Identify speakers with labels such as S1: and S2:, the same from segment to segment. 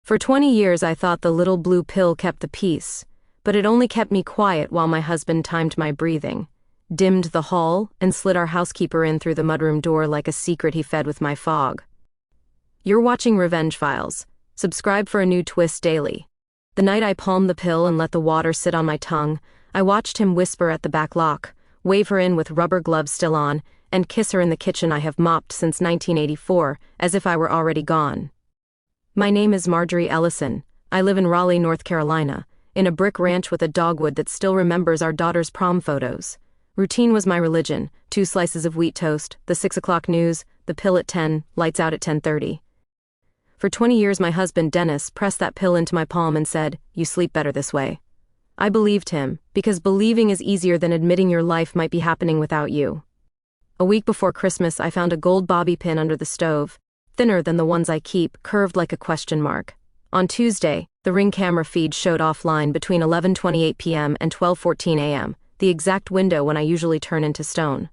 S1: For 20 years I thought the little blue pill kept the peace, but it only kept me quiet while my husband timed my breathing, dimmed the hall, and slid our housekeeper in through the mudroom door like a secret he fed with my fog. You're watching Revenge Files. Subscribe for a new twist daily. The night I palmed the pill and let the water sit on my tongue, I watched him whisper at the back lock, wave her in with rubber gloves still on, and kiss her in the kitchen I have mopped since 1984, as if I were already gone. My name is Marjorie Ellison. I live in Raleigh, North Carolina, in a brick ranch with a dogwood that still remembers our daughter's prom photos. Routine was my religion: 2 slices of wheat toast, the 6 o'clock news, the pill at 10, lights out at 10:30. For 20 years my husband, Dennis, pressed that pill into my palm and said, "You sleep better this way." I believed him, because believing is easier than admitting your life might be happening without you. A week before Christmas I found a gold bobby pin under the stove, thinner than the ones I keep, curved like a question mark. On Tuesday, the Ring camera feed showed offline between 11:28 p.m. and 12:14 a.m., the exact window when I usually turn into stone.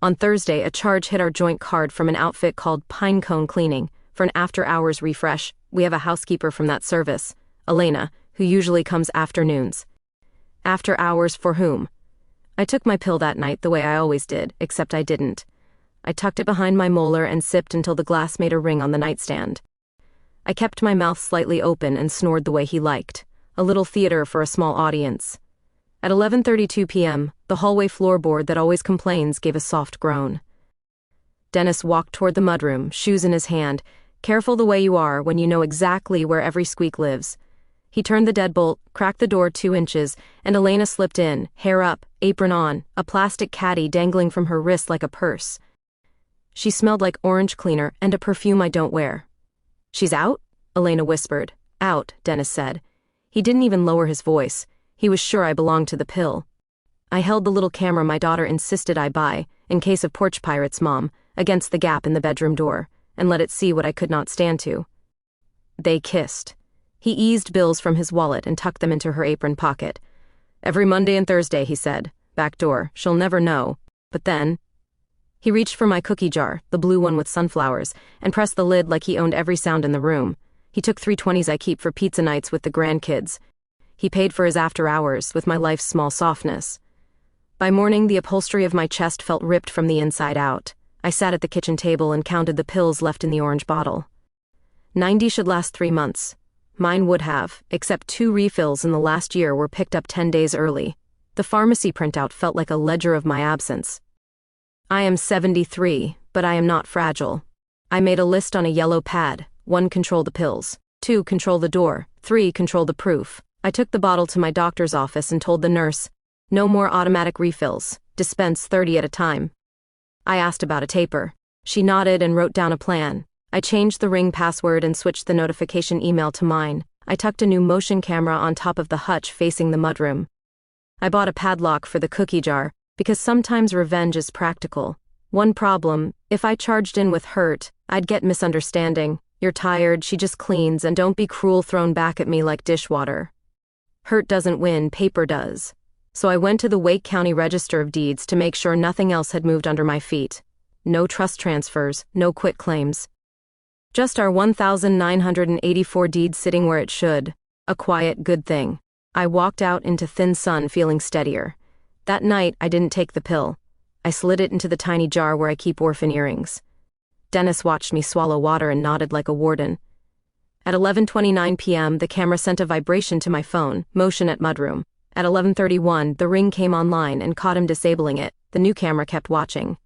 S1: On Thursday, a charge hit our joint card from an outfit called Pinecone Cleaning for an after-hours refresh. We have a housekeeper from that service, Elena, who usually comes afternoons. After hours for whom? I took my pill that night the way I always did, except I didn't. I tucked it behind my molar and sipped until the glass made a ring on the nightstand. I kept my mouth slightly open and snored the way he liked, a little theater for a small audience. At 11:32 p.m., the hallway floorboard that always complains gave a soft groan. Dennis walked toward the mudroom, shoes in his hand, careful the way you are when you know exactly where every squeak lives. He turned the deadbolt, cracked the door 2 inches, and Elena slipped in, hair up, apron on, a plastic caddy dangling from her wrist like a purse. She smelled like orange cleaner and a perfume I don't wear. "She's out?" Elena whispered. "Out," Dennis said. He didn't even lower his voice. He was sure I belonged to the pill. I held the little camera my daughter insisted I buy, in case of porch pirates, Mom, against the gap in the bedroom door, and let it see what I could not stand to. They kissed. He eased bills from his wallet and tucked them into her apron pocket. "Every Monday and Thursday," he said. "Back door. She'll never know. But then..." He reached for my cookie jar, the blue one with sunflowers, and pressed the lid like he owned every sound in the room. He took 320s I keep for pizza nights with the grandkids. He paid for his after hours with my life's small softness. By morning, the upholstery of my chest felt ripped from the inside out. I sat at the kitchen table and counted the pills left in the orange bottle. 90 should last 3 months. Mine would have, except 2 refills in the last year were picked up 10 days early. The pharmacy printout felt like a ledger of my absence. I am 73, but I am not fragile. I made a list on a yellow pad. 1, control the pills. 2, control the door. 3, control the proof. I took the bottle to my doctor's office and told the nurse, "No more automatic refills. Dispense 30 at a time." I asked about a taper. She nodded and wrote down a plan. I changed the Ring password and switched the notification email to mine. I tucked a new motion camera on top of the hutch facing the mudroom. I bought a padlock for the cookie jar, because sometimes revenge is practical. One problem: if I charged in with hurt, I'd get misunderstanding. "You're tired, she just cleans, and don't be cruel," thrown back at me like dishwater. Hurt doesn't win, paper does. So I went to the Wake County Register of Deeds to make sure nothing else had moved under my feet. No trust transfers, no quit claims. Just our 1,984 deeds sitting where it should. A quiet, good thing. I walked out into thin sun feeling steadier. That night, I didn't take the pill. I slid it into the tiny jar where I keep orphan earrings. Dennis watched me swallow water and nodded like a warden. At 11:29 p.m., the camera sent a vibration to my phone, motion at mudroom. At 11:31, the Ring came online and caught him disabling it. The new camera kept watching.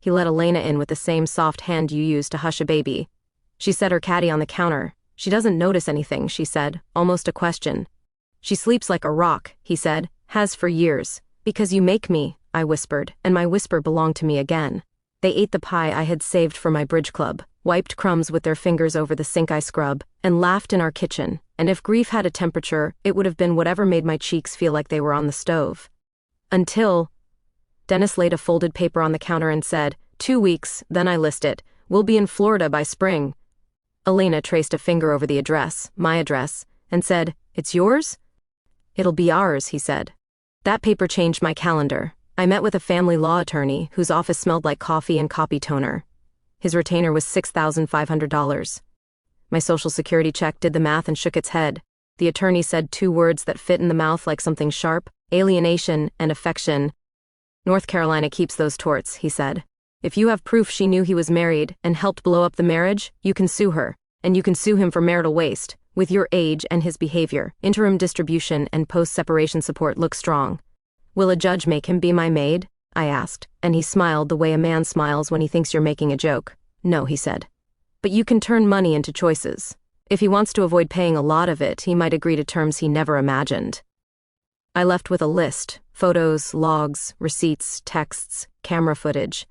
S1: He let Elena in with the same soft hand you use to hush a baby. She set her caddy on the counter. "She doesn't notice anything," she said, almost a question. "She sleeps like a rock," he said. "Has for years." "Because you make me," I whispered, and my whisper belonged to me again. They ate the pie I had saved for my bridge club, wiped crumbs with their fingers over the sink I scrub, and laughed in our kitchen, and if grief had a temperature, it would have been whatever made my cheeks feel like they were on the stove. Until... Dennis laid a folded paper on the counter and said, 2 weeks, then I list it. We'll be in Florida by spring. Elena traced a finger over the address, my address, and said, "It's yours?" "It'll be ours," he said. That paper changed my calendar. I met with a family law attorney whose office smelled like coffee and copy toner. His retainer was $6,500. My social security check did the math and shook its head. The attorney said 2 words that fit in the mouth like something sharp: alienation and affection. North Carolina keeps those torts, he said. If you have proof she knew he was married and helped blow up the marriage, you can sue her, and you can sue him for marital waste. With your age and his behavior, interim distribution and post-separation support look strong. Will a judge make him be my maid? I asked, and he smiled the way a man smiles when he thinks you're making a joke. No, he said. But you can turn money into choices. If he wants to avoid paying a lot of it, he might agree to terms he never imagined. I left with a list: photos, logs, receipts, texts, camera footage.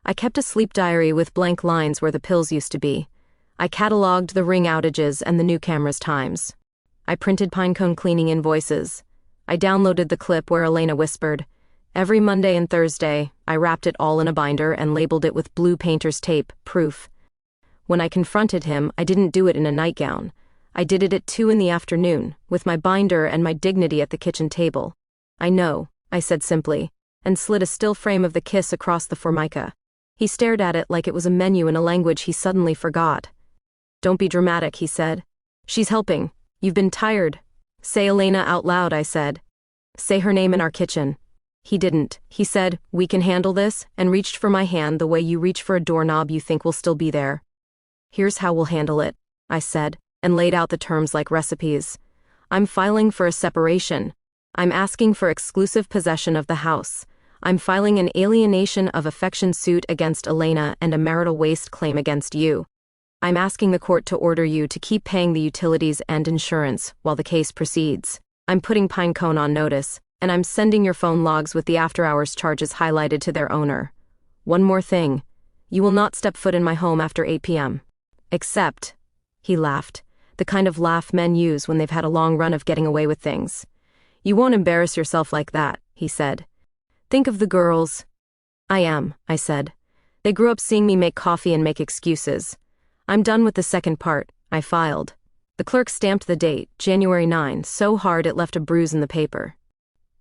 S1: I kept a sleep diary with blank lines where the pills used to be. I cataloged the ring outages and the new camera's times. I printed pinecone cleaning invoices. I downloaded the clip where Elena whispered. Every Monday and Thursday, I wrapped it all in a binder and labeled it with blue painter's tape, proof. When I confronted him, I didn't do it in a nightgown. I did it at 2 in the afternoon, with my binder and my dignity at the kitchen table. I know, I said simply, and slid a still frame of the kiss across the formica. He stared at it like it was a menu in a language he suddenly forgot. Don't be dramatic, he said. She's helping. You've been tired. Say Elena out loud, I said. Say her name in our kitchen. He didn't. He said, we can handle this, and reached for my hand the way you reach for a doorknob you think will still be there. Here's how we'll handle it, I said, and laid out the terms like recipes. I'm filing for a separation. I'm asking for exclusive possession of the house. I'm filing an alienation-of-affection suit against Elena and a marital waste claim against you. I'm asking the court to order you to keep paying the utilities and insurance while the case proceeds. I'm putting Pinecone on notice, and I'm sending your phone logs with the after-hours charges highlighted to their owner. One more thing. You will not step foot in my home after 8 p.m. Except, he laughed, the kind of laugh men use when they've had a long run of getting away with things. You won't embarrass yourself like that, he said. Think of the girls. I am, I said. They grew up seeing me make coffee and make excuses. I'm done with the second part, I filed. The clerk stamped the date, January 9, so hard it left a bruise in the paper.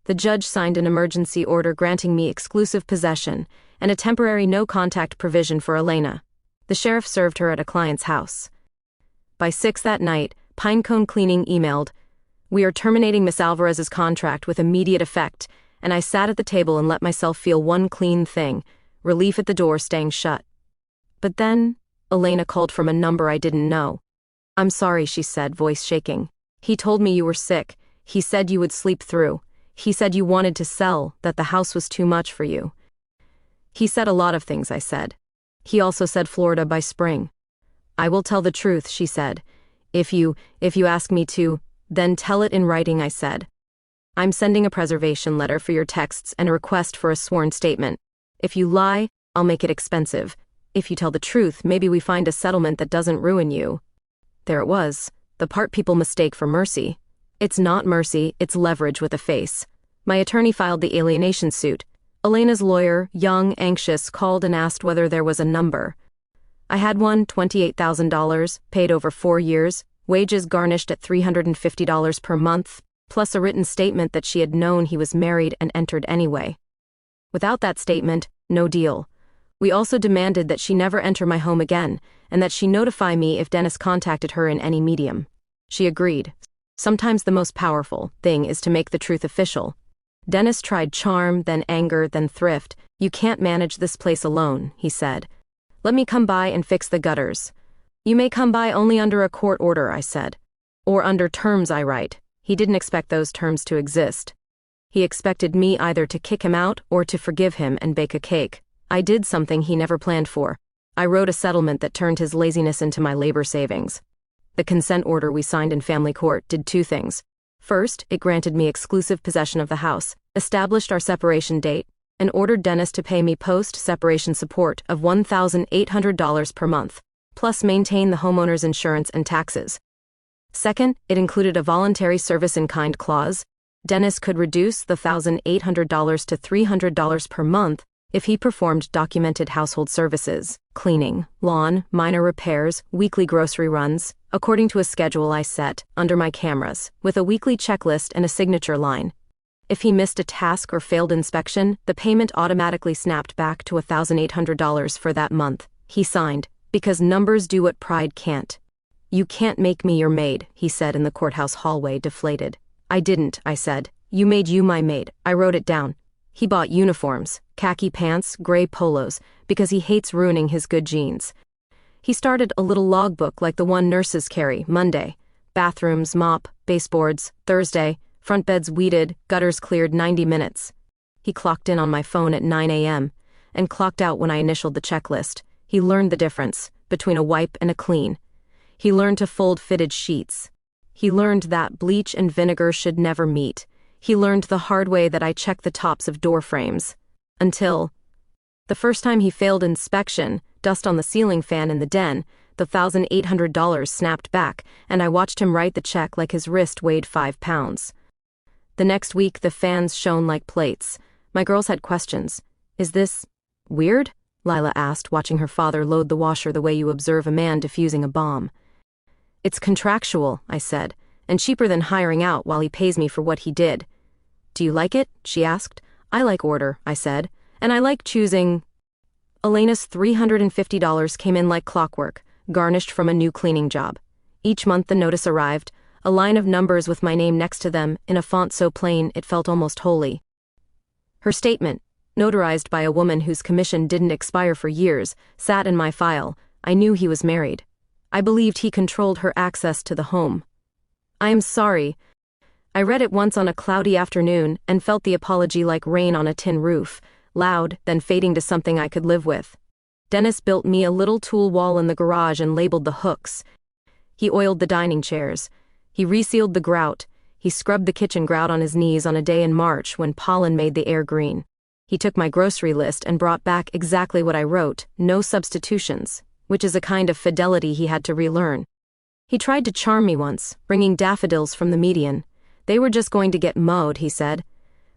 S1: The judge signed an emergency order granting me exclusive possession and a temporary no-contact provision for Elena. The sheriff served her at a client's house. By 6 that night, Pinecone Cleaning emailed, "We are terminating Miss Alvarez's contract with immediate effect," and I sat at the table and let myself feel one clean thing, relief at the door staying shut. But then, Elena called from a number I didn't know. "I'm sorry," she said, voice shaking. "He told me you were sick. He said you would sleep through. He said you wanted to sell, that the house was too much for you." He said a lot of things, I said. He also said Florida by spring. "I will tell the truth," she said. If you ask me to, then tell it in writing," I said. "I'm sending a preservation letter for your texts and a request for a sworn statement. If you lie, I'll make it expensive. If you tell the truth, maybe we find a settlement that doesn't ruin you." There it was, the part people mistake for mercy. It's not mercy, it's leverage with a face. My attorney filed the alienation suit. Elena's lawyer, young, anxious, called and asked whether there was a number. I had one, $28,000, paid over 4 years, wages garnished at $350 per month, plus a written statement that she had known he was married and entered anyway. Without that statement, no deal. We also demanded that she never enter my home again, and that she notify me if Dennis contacted her in any medium. She agreed. Sometimes the most powerful thing is to make the truth official. Dennis tried charm, then anger, then thrift. "You can't manage this place alone," he said. "Let me come by and fix the gutters." "You may come by only under a court order," I said. "Or under terms I write." He didn't expect those terms to exist. He expected me either to kick him out or to forgive him and bake a cake. I did something he never planned for. I wrote a settlement that turned his laziness into my labor savings. The consent order we signed in family court did 2 things. First, it granted me exclusive possession of the house, established our separation date, and ordered Dennis to pay me post-separation support of $1,800 per month, plus maintain the homeowner's insurance and taxes. Second, it included a voluntary service-in-kind clause. Dennis could reduce the $1,800 to $300 per month if he performed documented household services, cleaning, lawn, minor repairs, weekly grocery runs, according to a schedule I set, under my cameras, with a weekly checklist and a signature line. If he missed a task or failed inspection, the payment automatically snapped back to $1,800 for that month. He signed, because numbers do what pride can't. "You can't make me your maid," he said in the courthouse hallway, deflated. "I didn't," I said. "You made you my maid." I wrote it down. He bought uniforms, khaki pants, gray polos, because he hates ruining his good jeans. He started a little logbook like the one nurses carry. Monday, bathrooms, mop, baseboards. Thursday, front beds weeded, gutters cleared 90 minutes. He clocked in on my phone at 9 a.m. and clocked out when I initialed the checklist. He learned the difference between a wipe and a clean. He learned to fold fitted sheets. He learned that bleach and vinegar should never meet. He learned the hard way that I check the tops of door frames. Until the first time he failed inspection, dust on the ceiling fan in the den, the $1,800 snapped back, and I watched him write the check like his wrist weighed 5 pounds. The next week, the fans shone like plates. My girls had questions. "Is this weird?" Lila asked, watching her father load the washer the way you observe a man defusing a bomb. "It's contractual," I said, "and cheaper than hiring out while he pays me for what he did." "Do you like it?" she asked. "I like order," I said, "and I like choosing." Elena's $350 came in like clockwork, garnished from a new cleaning job. Each month the notice arrived, a line of numbers with my name next to them, in a font so plain it felt almost holy. Her statement, notarized by a woman whose commission didn't expire for years, sat in my file. I knew he was married. I believed he controlled her access to the home. "I am sorry." I read it once on a cloudy afternoon and felt the apology like rain on a tin roof, loud, then fading to something I could live with. Dennis built me a little tool wall in the garage and labeled the hooks. He oiled the dining chairs. He resealed the grout. He scrubbed the kitchen grout on his knees on a day in March when pollen made the air green. He took my grocery list and brought back exactly what I wrote, no substitutions, which is a kind of fidelity he had to relearn. He tried to charm me once, bringing daffodils from the median. "They were just going to get mowed," he said.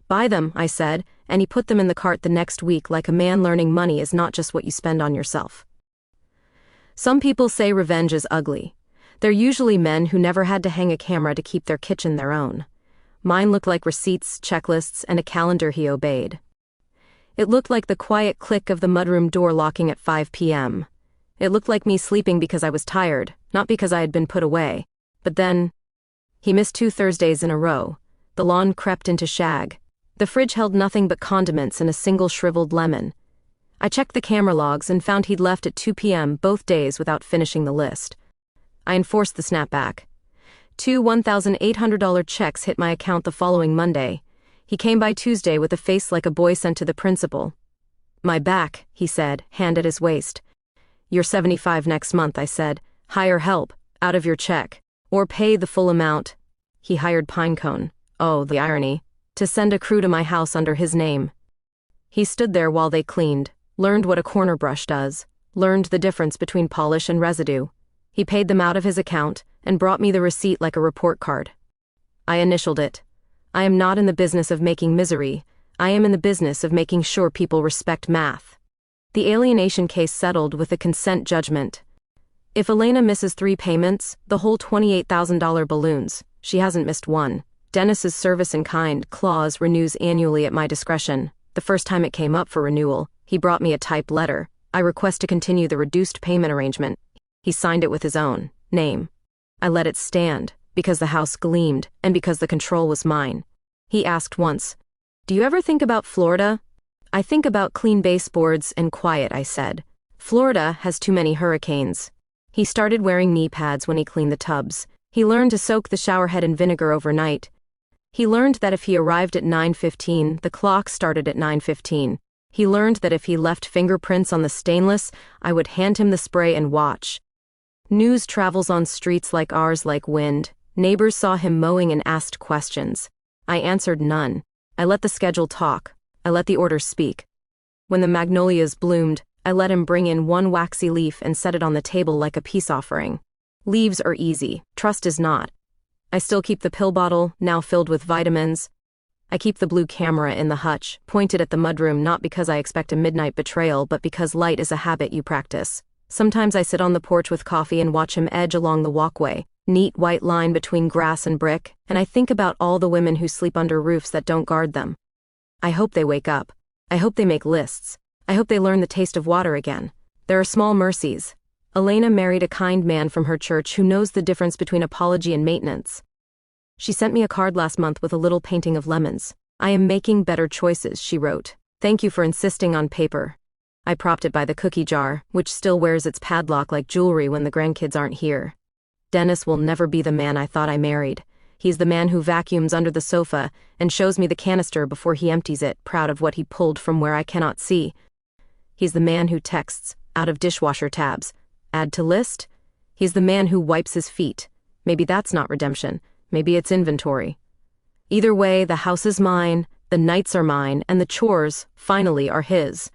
S1: "Buy them," I said, and he put them in the cart the next week like a man learning money is not just what you spend on yourself. Some people say revenge is ugly. They're usually men who never had to hang a camera to keep their kitchen their own. Mine looked like receipts, checklists, and a calendar he obeyed. It looked like the quiet click of the mudroom door locking at 5 p.m. It looked like me sleeping because I was tired, not because I had been put away. But then, he missed 2 Thursdays in a row. The lawn crept into shag. The fridge held nothing but condiments and a single shriveled lemon. I checked the camera logs and found he'd left at 2 p.m. both days without finishing the list. I enforced the snapback. 2 $1,800 checks hit my account the following Monday. He came by Tuesday with a face like a boy sent to the principal. "My back," he said, hand at his waist. "You're 75 next month," I said. "Hire help, out of your check. Or pay the full amount." He hired Pinecone. Oh, the irony. To send a crew to my house under his name. He stood there while they cleaned, learned what a corner brush does, learned the difference between polish and residue. He paid them out of his account and brought me the receipt like a report card. I initialed it. I am not in the business of making misery. I am in the business of making sure people respect math. The alienation case settled with a consent judgment. If Elena misses 3 payments, the whole $28,000 balloons. She hasn't missed one. Dennis's service in kind clause renews annually at my discretion. The first time it came up for renewal, he brought me a typed letter. I request to continue the reduced payment arrangement. He signed it with his own name. I let it stand, because the house gleamed, and because the control was mine. He asked once, "Do you ever think about Florida?" "I think about clean baseboards and quiet," I said. "Florida has too many hurricanes." He started wearing knee pads when he cleaned the tubs. He learned to soak the shower head in vinegar overnight. He learned that if he arrived at 9:15, the clock started at 9:15. He learned that if he left fingerprints on the stainless, I would hand him the spray and watch. News travels on streets like ours like wind. Neighbors saw him mowing and asked questions. I answered none. I let the schedule talk. I let the orders speak. When the magnolias bloomed, I let him bring in one waxy leaf and set it on the table like a peace offering. Leaves are easy, trust is not. I still keep the pill bottle, now filled with vitamins. I keep the blue camera in the hutch, pointed at the mudroom not because I expect a midnight betrayal but because light is a habit you practice. Sometimes I sit on the porch with coffee and watch him edge along the walkway, neat white line between grass and brick, and I think about all the women who sleep under roofs that don't guard them. I hope they wake up. I hope they make lists. I hope they learn the taste of water again. There are small mercies. Elena married a kind man from her church who knows the difference between apology and maintenance. She sent me a card last month with a little painting of lemons. I am making better choices, she wrote. Thank you for insisting on paper. I propped it by the cookie jar, which still wears its padlock like jewelry when the grandkids aren't here. Dennis will never be the man I thought I married. He's the man who vacuums under the sofa and shows me the canister before he empties it, proud of what he pulled from where I cannot see. He's the man who texts, out of dishwasher tabs, add to list. He's the man who wipes his feet. Maybe that's not redemption. Maybe it's inventory. Either way, the house is mine, the nights are mine, and the chores, finally, are his.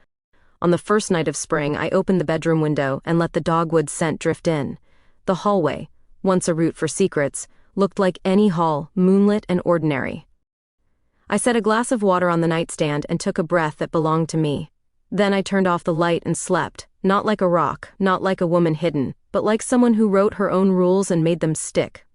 S1: On the first night of spring, I opened the bedroom window and let the dogwood scent drift in. The hallway, once a route for secrets, looked like any hall, moonlit and ordinary. I set a glass of water on the nightstand and took a breath that belonged to me. Then I turned off the light and slept, not like a rock, not like a woman hidden, but like someone who wrote her own rules and made them stick,